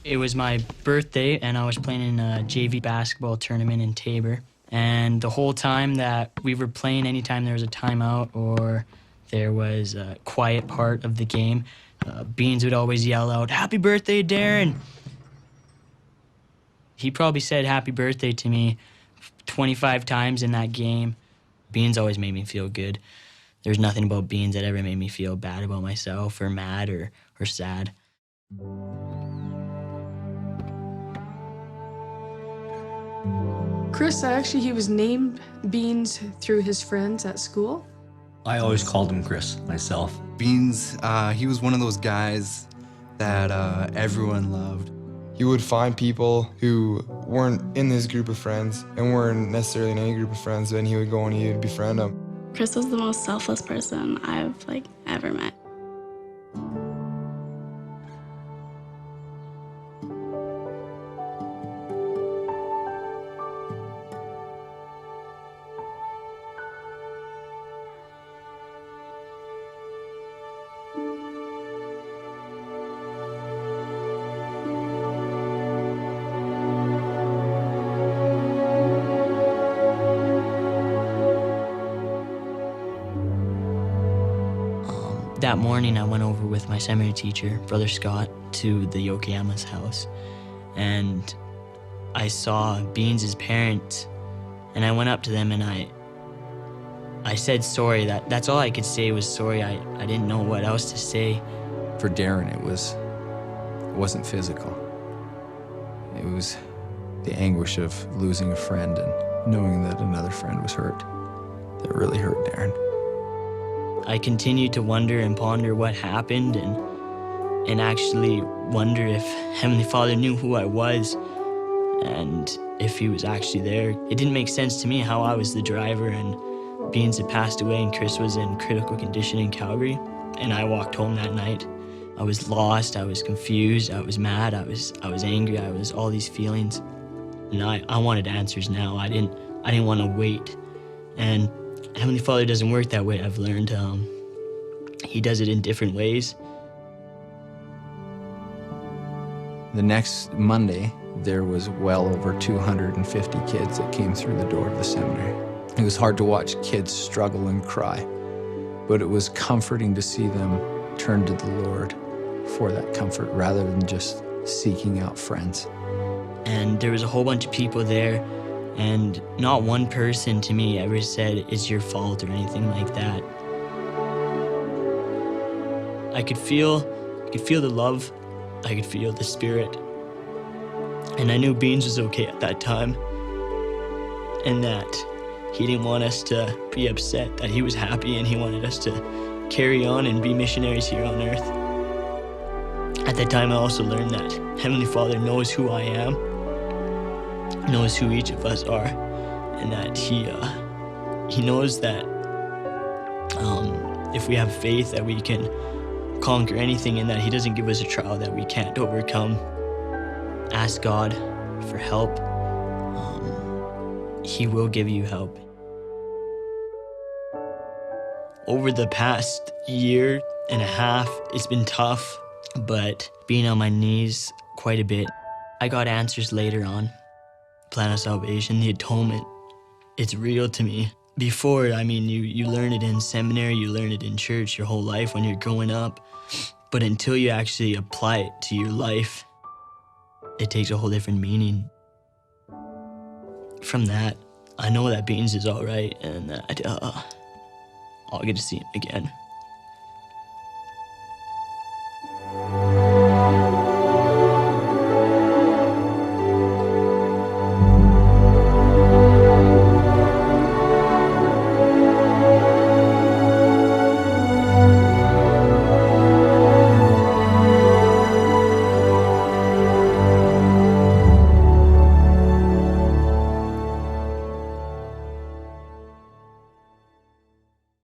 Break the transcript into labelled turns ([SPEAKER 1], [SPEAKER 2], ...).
[SPEAKER 1] It was my birthday, and I was playing in a JV basketball tournament in Tabor. And the whole time that we were playing, anytime there was a timeout or there was a quiet part of the game, Beans would always yell out, "Happy birthday, Darren!" He probably said happy birthday to me 25 times in that game. Beans always made me feel good. There's nothing about Beans that ever made me feel bad about myself or mad or sad.
[SPEAKER 2] Chris, actually, he was named Beans through his friends at school.
[SPEAKER 3] I always called him Chris myself.
[SPEAKER 4] Beans, he was one of those guys that everyone loved.
[SPEAKER 5] He would find people who weren't in this group of friends and weren't necessarily in any group of friends, and he would go and he would befriend them.
[SPEAKER 6] Chris was the most selfless person I've ever met.
[SPEAKER 1] That morning, I went over with my seminary teacher, Brother Scott, to the Yokoyama's house. And I saw Beans' parents, and I went up to them and I said sorry. That's all I could say was sorry. I didn't know what else to say.
[SPEAKER 7] For Darren, it wasn't physical. It was the anguish of losing a friend and knowing that another friend was hurt. That really hurt Darren.
[SPEAKER 1] I continued to wonder and ponder what happened and actually wonder if Heavenly Father knew who I was and if he was actually there. It didn't make sense to me how I was the driver and Beans had passed away and Chris was in critical condition in Calgary. And I walked home that night. I was lost, I was confused, I was mad, I was angry, I was all these feelings. And I wanted answers now. I didn't want to wait. And Heavenly Father doesn't work that way, I've learned. He does it in different ways.
[SPEAKER 7] The next Monday, there was well over 250 kids that came through the door of the seminary. It was hard to watch kids struggle and cry, but it was comforting to see them turn to the Lord for that comfort rather than just seeking out friends.
[SPEAKER 1] And there was a whole bunch of people there, and not one person to me ever said, "It's your fault," or anything like that. I could feel the love, I could feel the spirit. And I knew Beans was okay at that time, and that he didn't want us to be upset, that he was happy and he wanted us to carry on and be missionaries here on earth. At that time, I also learned that Heavenly Father knows who I am, knows who each of us are, and that he knows that if we have faith that we can conquer anything, and that he doesn't give us a trial that we can't overcome. Ask God for help. He will give you help. Over the past year and a half, it's been tough, but being on my knees quite a bit. I got answers later on. Plan of salvation, the atonement, it's real to me. Before, I mean, you learn it in seminary, you learn it in church your whole life when you're growing up. But until you actually apply it to your life, it takes a whole different meaning. From that, I know that Beans is all right and that I'll get to see him again.